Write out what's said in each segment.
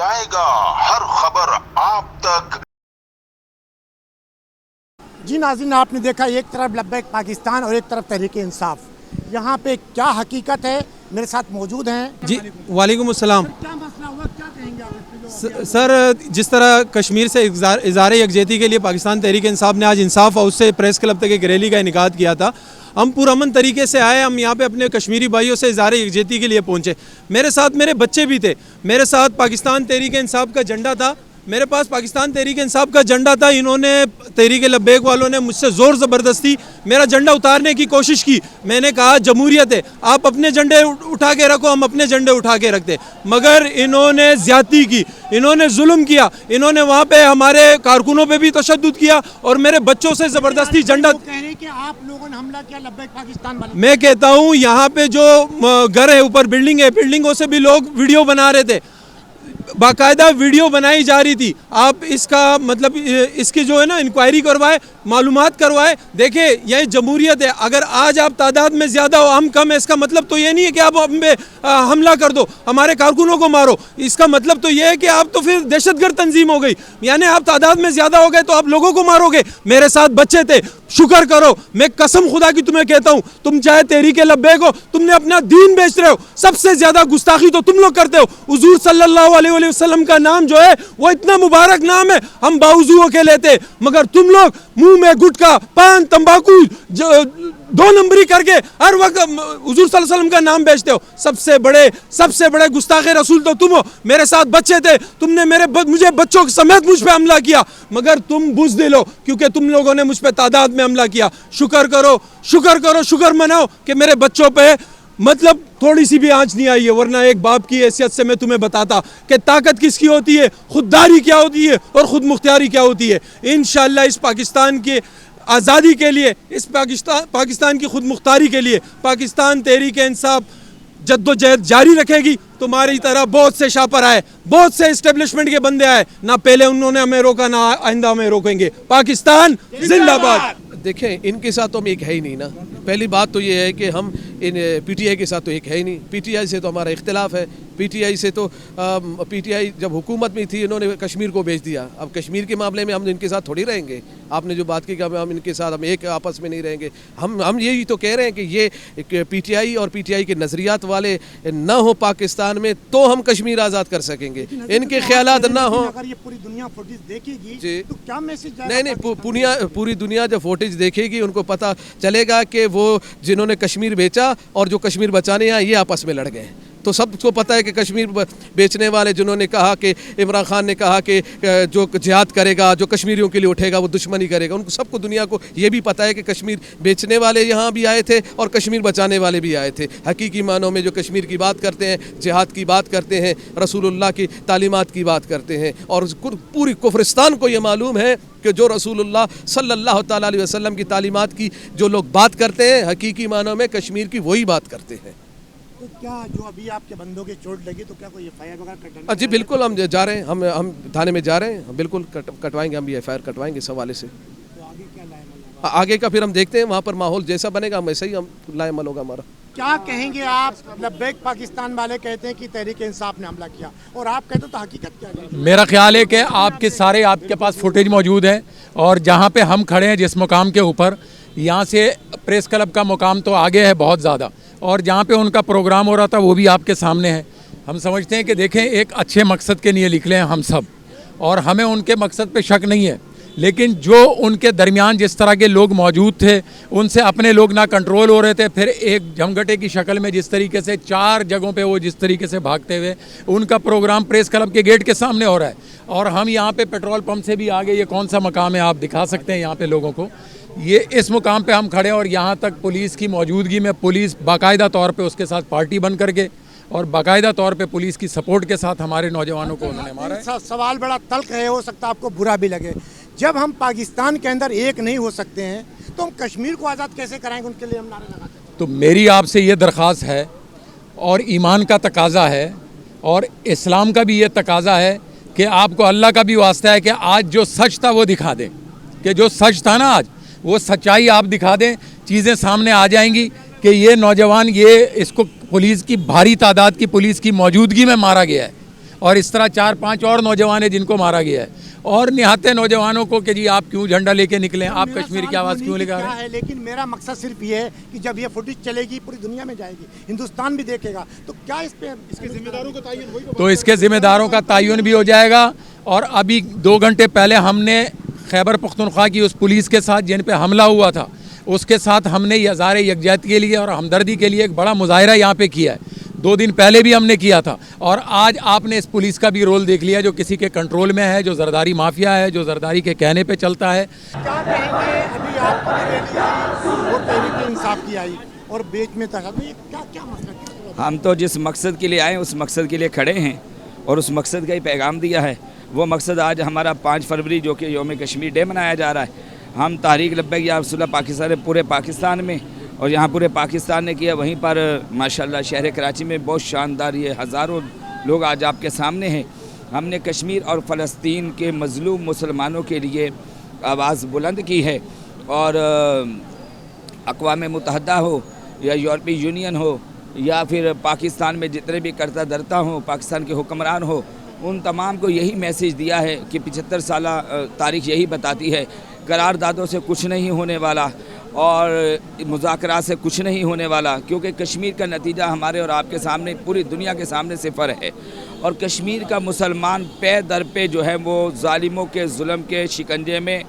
पहुंचाएगा हर खबर आप तक। जी नाज़रीन, आपने देखा एक तरफ लब्बैक पाकिस्तान और एक तरफ तहरीक इंसाफ। यहाँ पे क्या हकीकत है, मेरे साथ मौजूद हैं। जी वालेकुम अस्सलाम। क्या मसला हुआ, क्या कहेंगे आप? सर, जिस तरह कश्मीर से इज़हार यकजहती के लिए पाकिस्तान तहरीक इंसाफ ने आज इंसाफ हाउस से प्रेस क्लब तक एक रैली का इनेकाद किया था। हम पुरअमन तरीके से आए, हम यहाँ पे अपने कश्मीरी भाइयों से इज़हार यकजहती के लिए पहुँचे। मेरे साथ मेरे बच्चे भी थे, मेरे साथ पाकिस्तान तहरीक इंसाफ का झंडा था, मेरे पास पाकिस्तान तहरीक इंसाफ का झंडा था। इन्होंने तहरीक लब्बैक वालों ने मुझसे ज़ोर ज़बरदस्ती मेरा झंडा उतारने की कोशिश की। मैंने कहा जमहूरियत है, आप अपने झंडे उठा के रखो, हम अपने झंडे उठा के रखते। मगर इन्होंने ज़्यादती की, इन्होंने जुल्म किया, इन्होंने वहाँ पे हमारे कारकुनों पे भी तशद्दुद किया और मेरे बच्चों से ज़बरदस्ती झंडा। कह रहे हैं कि आप लोगों ने हमला किया लब्बैक पाकिस्तान वाले। मैं कहता हूँ यहाँ पे जो घर है, ऊपर बिल्डिंग है, बिल्डिंगों से भी लोग वीडियो बना रहे थे, बाकायदा वीडियो बनाई जा रही थी। आप इसका मतलब इसकी जो है ना इंक्वायरी करवाए, मालूमात करवाए। देखिए यह जमहूरियत है, अगर आज आप तादाद में ज़्यादा हो, हम कम है, इसका मतलब तो ये नहीं है कि आप हम पे हमला कर दो, हमारे कारकुनों को मारो। इसका मतलब तो ये है कि आप तो फिर दहशतगर्द तंजीम हो गई, यानी आप तादाद में ज़्यादा हो गए तो आप लोगों को मारोगे। मेरे साथ बच्चे थे, शुक्र करो, मैं कसम खुदा की तुम्हें कहता हूँ, तुम चाहे तहरीक लब्बैक हो, तुमने अपना दीन बेच रहे हो। सबसे ज़्यादा गुस्ताखी तो तुम लोग करते हो। हुजूर सल्लल्लाहु अलैहि वसल्लम का नाम जो है वो इतना मुबारक नाम है, हम बावजूद के लेते, मगर तुम लोग मुंह में गुटखा, पान, तंबाकू, दो नंबरी करके हर वक्त हुजूर सल्लल्लाहु अलैहि वसल्लम का नाम बेचते हो। सबसे बड़े गुस्ताखे रसूल तो तुम हो। मेरे साथ बच्चे थे, तुमने मुझे बच्चों समेत मुझ पे हमला किया, मगर तुम बुज़दिल हो क्योंकि तुम लोगों ने मुझ पे तादाद में हमला किया। शुक्र करो, शुक्र मनाओ कि मेरे बच्चों पे मतलब थोड़ी सी भी आंच नहीं आई है, वरना एक बाप की हैसियत से मैं तुम्हें बताता कि ताकत किसकी होती है, खुददारी क्या होती है और खुद मुख्तियारी क्या होती है। इंशाअल्लाह इस पाकिस्तान के आज़ादी के लिए, इस पाकिस्तान की खुद मुख्तारी के लिए पाकिस्तान तहरीक इंसाफ जद्दोजहद जारी रखेगी। तुम्हारी तरह बहुत से शापर आए, बहुत से इस्टेब्लिशमेंट के बंदे आए, ना पहले उन्होंने हमें रोका, ना आइंदा हमें रोकेंगे। पाकिस्तान जिंदाबाद। देखें, इनके साथ तो हम एक है ही नहीं ना। पहली बात तो ये है कि हम इन पीटीआई के साथ तो एक है ही नहीं। पीटीआई से तो हमारा इख्तिलाफ है। पीटीआई से तो पीटीआई जब हुकूमत में थी, इन्होंने कश्मीर को बेच दिया। अब कश्मीर के मामले में हम इनके साथ थोड़ी रहेंगे। आपने जो बात की कि हम इनके साथ हम एक आपस में नहीं रहेंगे, हम यही तो कह रहे हैं कि ये पीटीआई और पीटीआई के नज़रियात वाले ना हो पाकिस्तान में तो हम कश्मीर आज़ाद कर सकेंगे। इनके ख्यालात ना हो। अगर ये पूरी दुनिया फुटेज देखेगी तो क्या मैसेज जाएगा? नहीं, पूरी दुनिया जब फुटेज देखेगी उनको पता चलेगा कि वो जिन्होंने कश्मीर बेचा और जो कश्मीर बचाने आए ये आपस में लड़ गए। तो सबको पता है कि कश्मीर बेचने वाले जिन्होंने कहा कि इमरान खान ने कहा कि जो जिहाद करेगा, जो कश्मीरियों के लिए उठेगा वो दुश्मनी करेगा, उनको सबको दुनिया को ये भी पता है कि कश्मीर बेचने वाले यहाँ भी आए थे और कश्मीर बचाने वाले भी आए थे। हकीकी मानों में जो कश्मीर की बात करते हैं, जिहाद की बात करते हैं, रसूलुल्लाह की तालीमात की बात करते हैं, और पूरी कुफरिस्तान को ये मालूम है कि जो रसूलुल्लाह सल्लल्लाहु तआला अलैहि वसल्लम की तालीमात की जो लोग बात करते हैं, हकीकी मानों में कश्मीर की वही बात करते हैं। तो क्या जो अभी आपके बंदों के चोट लगी तो क्या कोई एफआईआर वगैरह कटवाएंगे? जी बिल्कुल, हम जा रहे हैं, हम थाने में जा रहे हैं, बिल्कुल कटवाएंगे, हम भी एफआईआर कटवाएंगे इस हवाले से। तो आगे क्या लाएमल? आगे का फिर हम देखते हैं, वहाँ पर माहौल जैसा बनेगा वैसे ही हम लाएमल होगा हमारा। क्या कहेंगे आप? लब्बैक पाकिस्तान वाले कहते हैं कि तहरीक इंसाफ ने हमला किया और आप कहते हो तो हकीकत क्या है? मेरा ख्याल है कि आपके पास फुटेज मौजूद है, और जहाँ पे हम खड़े हैं जिस मुकाम के ऊपर, यहाँ से प्रेस क्लब का मुकाम तो आगे है बहुत ज़्यादा, और जहाँ पे उनका प्रोग्राम हो रहा था वो भी आपके सामने है। हम समझते हैं कि देखें, एक अच्छे मकसद के लिए निकले हैं हम सब, और हमें उनके मकसद पे शक नहीं है, लेकिन जो उनके दरमियान जिस तरह के लोग मौजूद थे, उनसे अपने लोग ना कंट्रोल हो रहे थे। फिर एक जमघटे की शक्ल में जिस तरीके से 4 जगहों पे वो जिस तरीके से भागते हुए, उनका प्रोग्राम प्रेस क्लब के गेट के सामने हो रहा है, और हम यहाँ पे पेट्रोल पंप से भी आगे, ये कौन सा मकाम है आप दिखा सकते हैं यहाँ पे लोगों को, ये इस मुकाम पे हम खड़े हैं, और यहाँ तक पुलिस की मौजूदगी में, पुलिस बाकायदा तौर पे उसके साथ पार्टी बन करके और बाकायदा तौर पे पुलिस की सपोर्ट के साथ हमारे नौजवानों को उन्होंने मारा है। सवाल बड़ा तल्ख है, हो सकता है आपको बुरा भी लगे। जब हम पाकिस्तान के अंदर एक नहीं हो सकते हैं तो हम कश्मीर को आज़ाद कैसे कराएंगे? उनके लिए हम नारे लगाते हैं। तो मेरी आपसे ये दरख्वास्त है, और ईमान का तकाजा है, और इस्लाम का भी ये तकाजा है कि आपको अल्लाह का भी वास्ता है कि आज जो सच था वो दिखा दें, कि जो सच था ना आज वो सच्चाई आप दिखा दें, चीज़ें सामने आ जाएंगी कि ये नौजवान, ये इसको पुलिस की भारी तादाद की पुलिस की मौजूदगी में मारा गया है। और इस तरह 4-5 और नौजवान हैं जिनको मारा गया है, और निहत्थे नौजवानों को कि जी आप क्यों झंडा लेके निकले, आप कश्मीर की आवाज़ क्यों लेकर आ रहे हैं। लेकिन मेरा मकसद सिर्फ ये है कि जब ये फुटेज चलेगी पूरी दुनिया में जाएगी, हिंदुस्तान भी देखेगा, तो क्या इस पे इसके जिम्मेदारों का तयन तो इसके ज़िम्मेदारों का तयन भी हो जाएगा। और अभी 2 घंटे पहले हमने खैबर पख्तूनख्वा की उस पुलिस के साथ जिन पे हमला हुआ था, उसके साथ हमने इज़हार यकजहती के लिए और हमदर्दी के लिए एक बड़ा मुजाहरा यहाँ पे किया है। 2 दिन पहले भी हमने किया था, और आज आपने इस पुलिस का भी रोल देख लिया जो किसी के कंट्रोल में है, जो जरदारी माफिया है, जो जरदारी के कहने पे चलता है। क्या कहेंगे, अभी आपकी रैली आई और तहरीक इंसाफ की आई और बीच में तशद्दुद, ये क्या मसला है? हम तो जिस मकसद के लिए आए उस मकसद के लिए खड़े हैं और उस मकसद का ही पैगाम दिया है। वो मकसद आज हमारा 5 फरवरी जो कि यौम कश्मीर डे मनाया जा रहा है। हम तहरीक लब्बैक या रसूलुल्लाह पाकिस्तान पूरे पाकिस्तान में और यहाँ पूरे पाकिस्तान ने किया, वहीं पर माशाल्लाह शहर कराची में बहुत शानदार, ये हज़ारों लोग आज आपके सामने हैं। हमने कश्मीर और फ़लस्तीन के मज़लूम मुसलमानों के लिए आवाज़ बुलंद की है, और अक़वाम मुत्तहिदा हो या यूरोपीय यूनियन हो या फिर पाकिस्तान में जितने भी करता धरता हो, पाकिस्तान के हुक्मरान हो, उन तमाम को यही मैसेज दिया है कि 75 साल तारीख़ यही बताती है, करारदादों से कुछ नहीं होने वाला और मुज़ाकरात से कुछ नहीं होने वाला, क्योंकि कश्मीर का नतीजा हमारे और आपके सामने, पूरी दुनिया के सामने सिफर है। और कश्मीर का मुसलमान पे दर पे जो है वो ज़ालिमों के जुल्म के शिकंजे में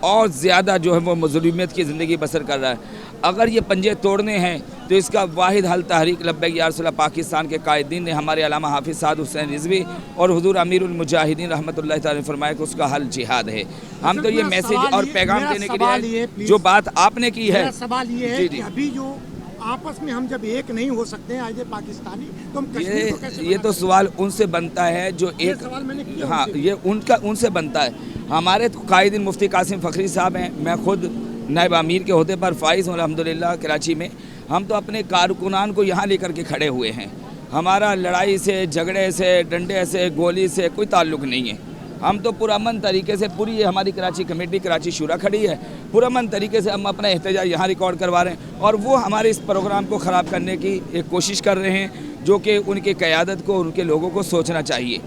और ज़्यादा जो है वो मज़लूमियत की ज़िंदगी बसर कर रहा है। अगर ये पंजे तोड़ने हैं तो इसका वाहिद हल तहरीक लब्बैक या रसूलुल्लाह पाकिस्तान के कायदीन ने, हमारे अल्लामा हाफिज़ साद हुसैन रिज़वी और हुज़ूर अमीरुल मुजाहिदीन रहमतुल्लाह तआला ने फरमाया कि उसका हल जिहाद है। हम तो ये मैसेज और पैगाम देने के लिए जो बात आपने की है। सवाल ये है कि अभी जो आपस में हम जब एक नहीं हो सकते हैं आज पाकिस्तानी, तो हम कश्मीर को कैसे ये तो सवाल उनसे बनता है जो एक, हाँ ये उनसे बनता है। हमारे तो कायदीन मुफ्ती कासिम फ़खरी साहब हैं, मैं खुद नायब अमीर के होते पर फ़ाइज़ हूँ अल्हम्दुलिल्लाह कराची में। हम तो अपने कारकुनान को यहाँ लेकर के खड़े हुए हैं। हमारा लड़ाई से, झगड़े से, डंडे से, गोली से कोई ताल्लुक़ नहीं है। हम तो पुरअमन तरीके से, पूरी ये हमारी कराची कमेटी, कराची शूरा खड़ी है, पुरअमन तरीके से हम अपना एहतजाज यहाँ रिकॉर्ड करवा रहे हैं, और वो हमारे इस प्रोग्राम को ख़राब करने की एक कोशिश कर रहे हैं, जो कि उनकी क़यादत को, उनके लोगों को सोचना चाहिए।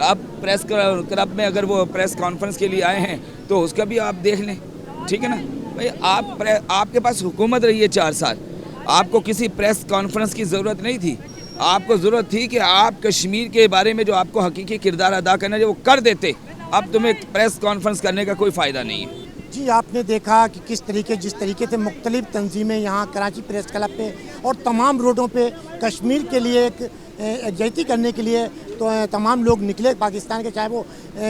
अब प्रेस क्लब में अगर वो प्रेस कॉन्फ्रेंस के लिए आए हैं तो उसका भी आप देख लें, ठीक है ना भाई। आपके पास हुकूमत रही है 4 साल, आपको किसी प्रेस कॉन्फ्रेंस की ज़रूरत नहीं थी। आपको ज़रूरत थी कि आप कश्मीर के बारे में जो आपको हकीकी किरदार अदा करना है वो कर देते। अब तुम्हें प्रेस कॉन्फ्रेंस करने का कोई फ़ायदा नहीं है। जी, आपने देखा कि जिस तरीके से मुख्तलिफ तंजीमें यहाँ कराची प्रेस क्लब पे और तमाम रोडों पे कश्मीर के लिए एक यकजहती करने के लिए तो तमाम लोग निकले पाकिस्तान के, चाहे वो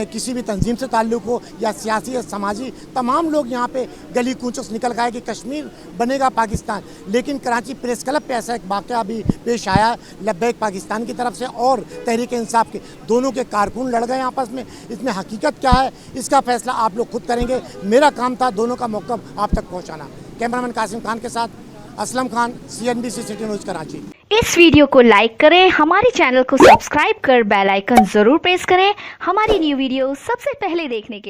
किसी भी तंजीम से ताल्लुक़ हो या सियासी या समाजी, तमाम लोग यहाँ पे गली कूचों से निकल गए कि कश्मीर बनेगा पाकिस्तान। लेकिन कराची प्रेस क्लब पे ऐसा एक वाक़या अभी पेश आया लब्बैक पाकिस्तान की तरफ से और तहरीक इंसाफ के, दोनों के कारकुन लड़ गए आपस में। इसमें हकीकत क्या है इसका फ़ैसला आप लोग खुद करेंगे। मेरा काम था दोनों का मौक़िफ़ आप तक पहुँचाना। कैमरामैन कासिम खान के साथ Aslam Khan, CNBC city news Karachi. इस वीडियो को लाइक करें, हमारे चैनल को सब्सक्राइब कर बेल आइकन जरूर प्रेस करें हमारी न्यू वीडियो सबसे पहले देखने के लिए।